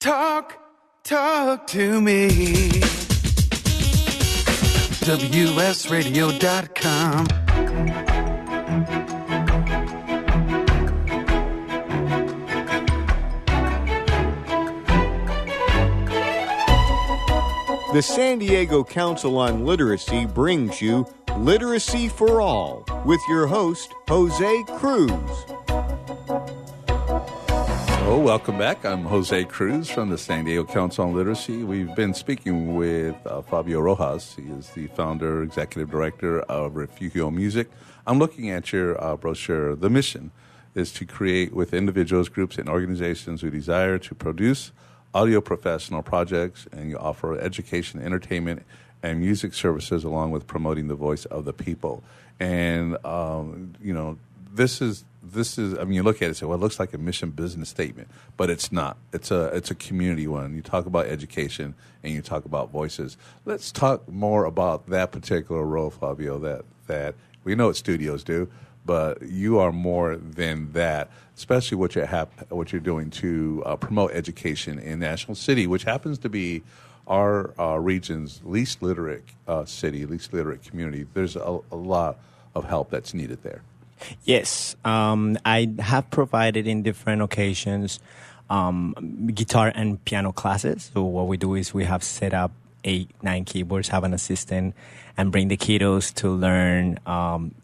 Talk to me. WSRadio.com. The San Diego Council on Literacy brings you Literacy for All with your host, Jose Cruz. Hello, welcome back. I'm Jose Cruz from the San Diego Council on Literacy. We've been speaking with Fabio Rojas. He is the founder, executive director of Refugio Music. I'm looking at your brochure. The mission is to create with individuals, groups, and organizations who desire to produce audio professional projects, and you offer education, entertainment, and music services along with promoting the voice of the people. And, this is, I mean, you look at it and say, well, it looks like a mission business statement, but it's not. It's a community one. You talk about education and you talk about voices. Let's talk more about that particular role, Fabio, that we know what studios do, but you are more than that, especially what you're doing to promote education in National City, which happens to be our region's least literate city, least literate community. There's a lot of help that's needed there. Yes, I have provided in different occasions guitar and piano classes. So what we do is we have set up 8-9 keyboards, have an assistant, and bring the kiddos to learn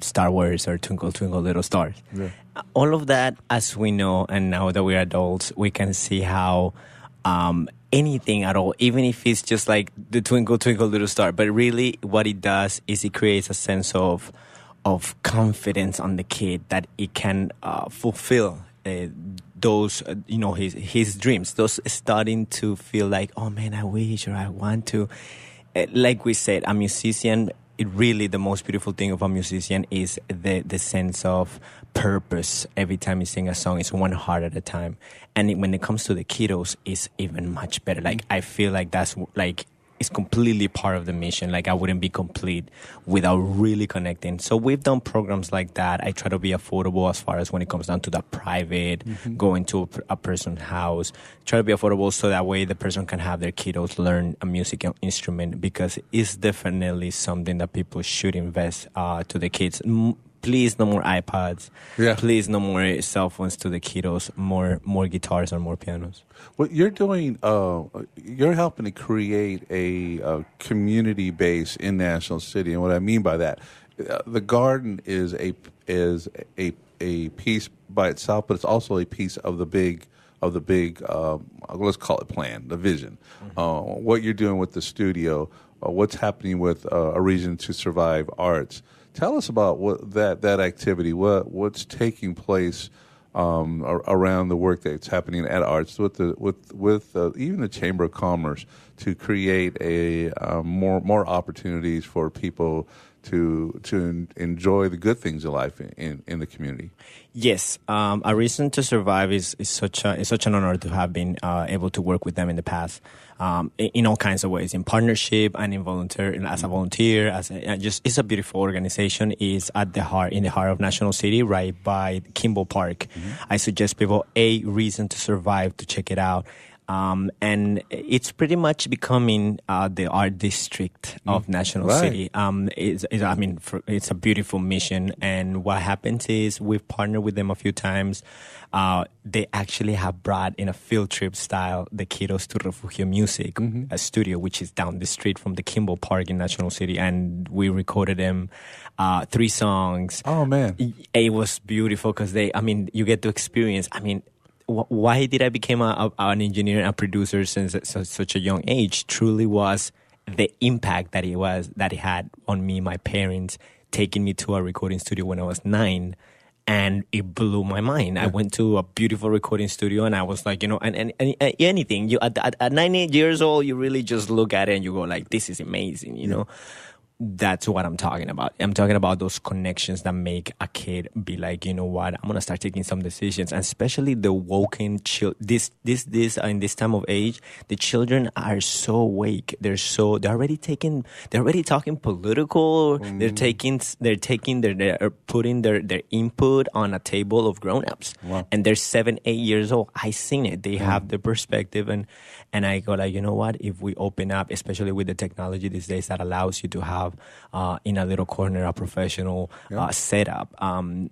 Star Wars or Twinkle Twinkle Little Stars. Yeah. All of that, as we know, and now that we're adults, we can see how anything at all, even if it's just like the Twinkle Twinkle Little Star, but really what it does is it creates a sense of confidence on the kid that it can fulfill those, his dreams. Those starting to feel like, oh man, I wish or I want to. Like we said, a musician, the most beautiful thing of a musician is the sense of purpose. Every time you sing a song, it's one heart at a time. And when it comes to the kiddos, it's even much better. Like, I feel like that's like, it's completely part of the mission. Like, I wouldn't be complete without really connecting. So we've done programs like that. I try to be affordable as far as when it comes down to the private, going to a person's house. Try to be affordable so that way the person can have their kiddos learn a music instrument, because it's definitely something that people should invest to the kids. Please, no more iPods. Yeah. Please, no more cell phones to the kiddos. More guitars or more pianos. What you're doing, you're helping to create a community base in National City, and what I mean by that, the garden is a piece by itself, but it's also a piece of the big. Let's call it plan, the vision. Mm-hmm. What you're doing with the studio, what's happening with A Reason to Survive Arts. Tell us about what that activity, what's taking place around the work that's happening at Arts with even the Chamber of Commerce to create more opportunities for people to enjoy the good things in life in the community. Yes, A Reason to Survive is such an honor to have been able to work with them in the past, in all kinds of ways, in partnership and in as a volunteer. It's a beautiful organization. It's in the heart of National City, right by Kimball Park. Mm-hmm. I suggest people A Reason to Survive to check it out. And it's pretty much becoming the art district of National City. It's a beautiful mission. And what happens is we've partnered with them a few times. They actually have brought in a field trip style the kiddos to Refugio Music, a studio which is down the street from the Kimball Park in National City, and we recorded them 3 songs. Oh man, it was beautiful because you get to experience. Why did I become an engineer and producer since such a young age? Truly was the impact that it had on me, my parents taking me to a recording studio when I was 9. And it blew my mind. Yeah. I went to a beautiful recording studio, and I was like, and anything. You at 9 years old, you really just look at it and you go like, this is amazing, you know. that's what I'm talking about. I'm talking about those connections that make a kid be like, you know what, I'm gonna start taking some decisions. And especially the woken this in this time of age, the children are so awake. They're already talking political. They're putting their input on a table of grown-ups. Wow. And they're 7, 8 years old. I seen it. They have the perspective, and I go like, you know what, if we open up, especially with the technology these days that allows you to have in a little corner a professional setup,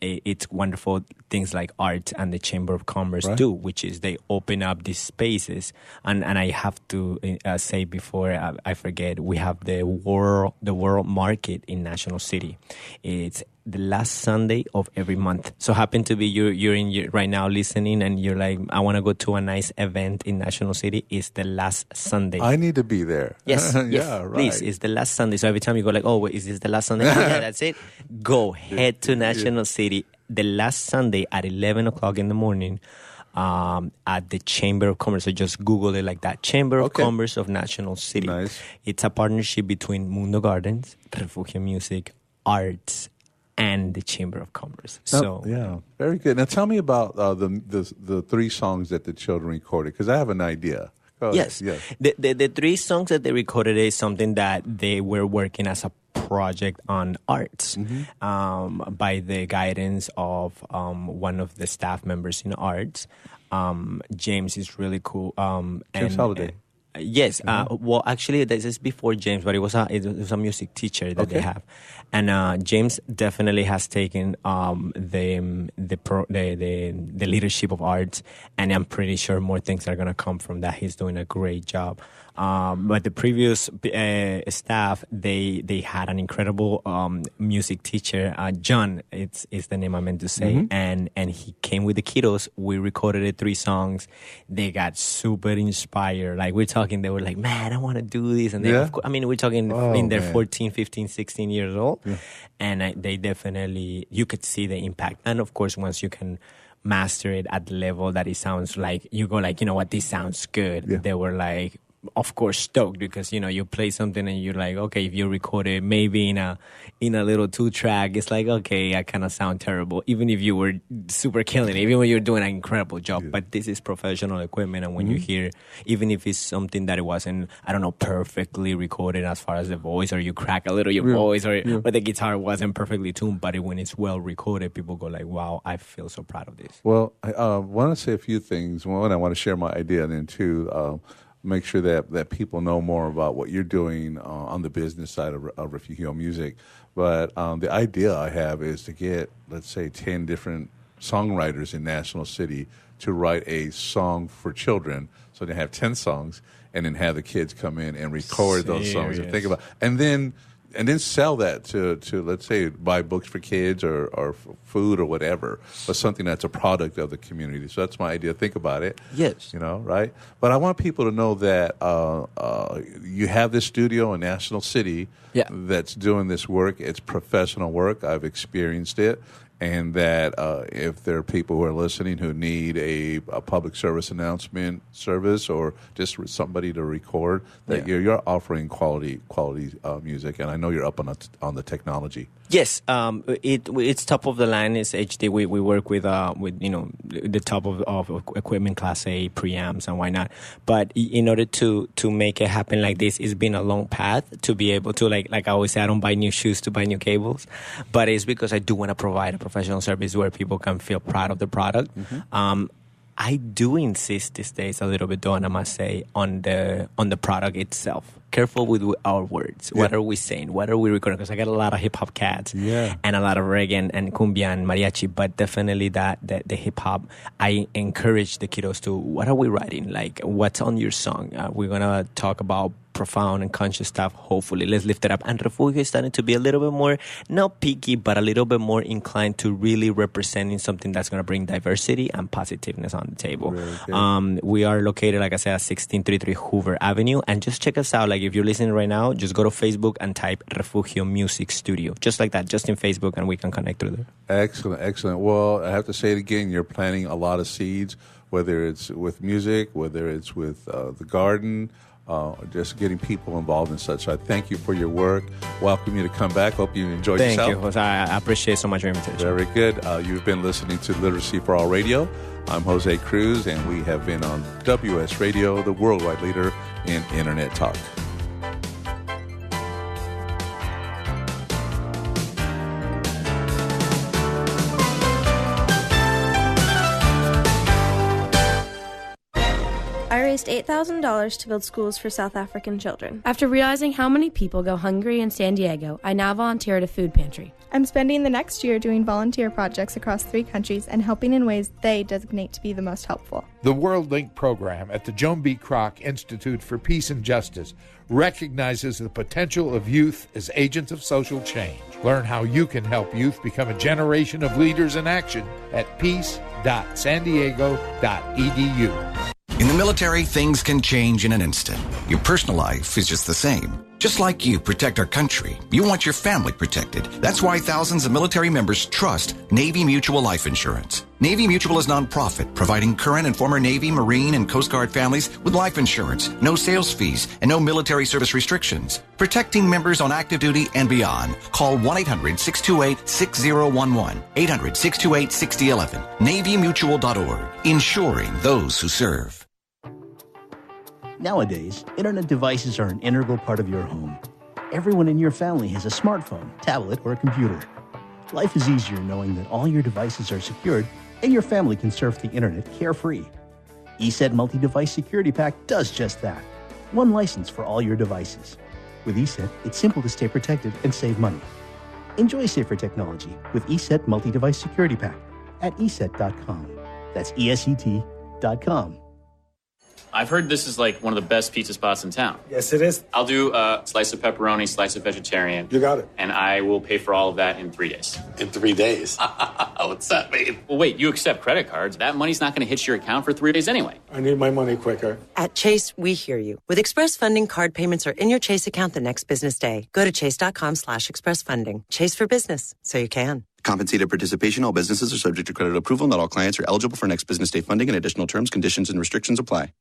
it's wonderful. Things like art and the Chamber of Commerce do, which is they open up these spaces. And I have to say before I forget, we have the world market in National City. It's the last Sunday of every month. So happen to be you're right now listening and you're like, I want to go to a nice event in National City. It's the last Sunday. I need to be there. Yes, yeah, yes, right. Please. It's the last Sunday. So every time you go like, oh, wait, is this the last Sunday? Yeah, that's it. Go head to National City the last Sunday at 11 o'clock in the morning. At the Chamber of Commerce. So just Google it like that. Chamber of Commerce of National City. Nice. It's a partnership between Mundo Gardens, Refugio Music, Arts, and the Chamber of Commerce. So yeah, very good. Now tell me about the 3 songs that the children recorded, because I have an idea. Yes. The 3 songs that they recorded is something that they were working as a project on arts by the guidance of one of the staff members in arts. James is really cool. James Holiday. Yes. Well, actually, this is before James, but it was a music teacher that they have, and James definitely has taken the leadership of arts, and I'm pretty sure more things are gonna come from that. He's doing a great job. But the previous staff, they had an incredible music teacher, John. It's the name I meant to say, and he came with the kiddos. We recorded 3 songs. They got super inspired. Like we're talking, they were like, "Man, I want to do this." And they, of course, I mean, we're talking in their 14, 15, 16 years old, and they definitely, you could see the impact. And of course, once you can master it at the level that it sounds like, you go like, you know what, this sounds good. They were like, of course, stoked, because you play something and you're like, okay, if you record it maybe in a little 2-track, it's like, okay, I kind of sound terrible, even if you were super killing it, even when you're doing an incredible job. But this is professional equipment, and when you hear, even if it's something that it wasn't, I don't know, perfectly recorded as far as the voice, or you crack a little your voice, or the guitar wasn't perfectly tuned, but when it's well recorded, people go like, wow, I feel so proud of this. Well, I want to say a few things. One, I want to share my idea, and then 2, make sure that people know more about what you're doing on the business side of Refugio Music. But the idea I have is to get, let's say, 10 different songwriters in National City to write a song for children. So they have 10 songs, and then have the kids come in and record those songs and think about, and then sell that to let's say, buy books for kids or food or whatever, but something that's a product of the community. So that's my idea. Think about it. Yes. Right? But I want people to know that you have this studio in National City that's doing this work. It's professional work. I've experienced it. And that if there are people who are listening who need a public service announcement service, or just somebody to record, that you're offering quality music, and I know you're up on the technology. Yes, it's top of the line. It's HD. We work with the top of equipment, Class A preamps and why not. But in order to make it happen like this, it's been a long path to be able to, like I always say, I don't buy new shoes to buy new cables, but it's because I do want to provide a professional service where people can feel proud of the product. I do insist these days a little bit, though, and I must say, on the product itself. Careful with our words. What are we saying? What are we recording? Because I got a lot of hip hop cats and a lot of reggae and cumbia and mariachi, but definitely the hip hop. I encourage the kiddos to, what are we writing? Like, what's on your song? We're gonna talk about profound and conscious stuff. Hopefully, let's lift it up. And Refugio is starting to be a little bit more, not picky, but a little bit more inclined to really representing something that's going to bring diversity and positiveness on the table. Really, we are located, like I said, at 1633 Hoover Avenue. And just check us out. Like, if you're listening right now, just go to Facebook and type Refugio Music Studio. Just like that, just in Facebook, and we can connect through there. Excellent, excellent. Well, I have to say it again, you're planting a lot of seeds whether it's with music, whether it's with the garden, just getting people involved in such. I thank you for your work. Welcome you to come back. Hope you enjoyed yourself. Thank you, Jose. I appreciate so much your invitation. Very good. You've been listening to Literacy for All Radio. I'm Jose Cruz, and we have been on WS Radio, the worldwide leader in Internet talk. I raised $8,000 to build schools for South African children. After realizing how many people go hungry in San Diego, I now volunteer at a food pantry. I'm spending the next year doing volunteer projects across 3 countries and helping in ways they designate to be the most helpful. The World Link program at the Joan B. Kroc Institute for Peace and Justice recognizes the potential of youth as agents of social change. Learn how you can help youth become a generation of leaders in action at peace.sandiego.edu. In the military, things can change in an instant. Your personal life is just the same. Just like you protect our country, you want your family protected. That's why thousands of military members trust Navy Mutual Life Insurance. Navy Mutual is nonprofit, providing current and former Navy, Marine, and Coast Guard families with life insurance, no sales fees, and no military service restrictions. Protecting members on active duty and beyond. Call 1-800-628-6011, 800-628-6011, NavyMutual.org, insuring those who serve. Nowadays, internet devices are an integral part of your home. Everyone in your family has a smartphone, tablet, or a computer. Life is easier knowing that all your devices are secured and your family can surf the internet carefree. ESET Multi-Device Security Pack does just that. One license for all your devices. With ESET, it's simple to stay protected and save money. Enjoy safer technology with ESET Multi-Device Security Pack at ESET.com. That's ESET.com. I've heard this is like one of the best pizza spots in town. Yes, it is. I'll do a slice of pepperoni, slice of vegetarian. You got it. And I will pay for all of that in 3 days. In 3 days? What's that mean? Well, wait, you accept credit cards. That money's not going to hit your account for 3 days anyway. I need my money quicker. At Chase, we hear you. With Express Funding, card payments are in your Chase account the next business day. Go to chase.com/expressfunding. Chase for business, so you can. Compensated participation. All businesses are subject to credit approval. Not all clients are eligible for next business day funding, and additional terms, conditions, and restrictions apply.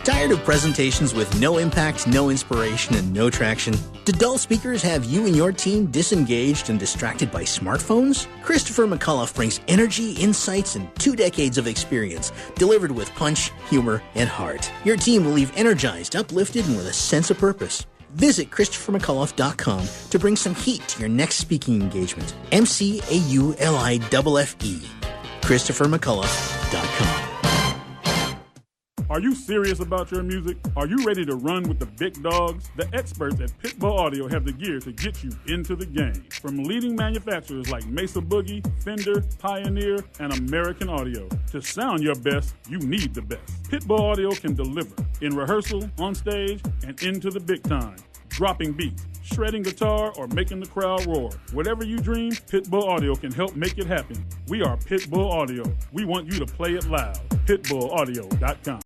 Tired of presentations with no impact, no inspiration, and no traction? Do dull speakers have you and your team disengaged and distracted by smartphones? Christopher McAuliffe brings energy, insights, and 2 decades of experience, delivered with punch, humor, and heart. Your team will leave energized, uplifted, and with a sense of purpose. Visit ChristopherMcAuliffe.com to bring some heat to your next speaking engagement. McAuliffe. ChristopherMcAuliffe.com. Are you serious about your music? Are you ready to run with the big dogs? The experts at Pitbull Audio have the gear to get you into the game. From leading manufacturers like Mesa Boogie, Fender, Pioneer, and American Audio. To sound your best, you need the best. Pitbull Audio can deliver in rehearsal, on stage, and into the big time. Dropping beats, shredding guitar, or making the crowd roar. Whatever you dream, Pitbull Audio can help make it happen. We are Pitbull Audio. We want you to play it loud. Pitbullaudio.com.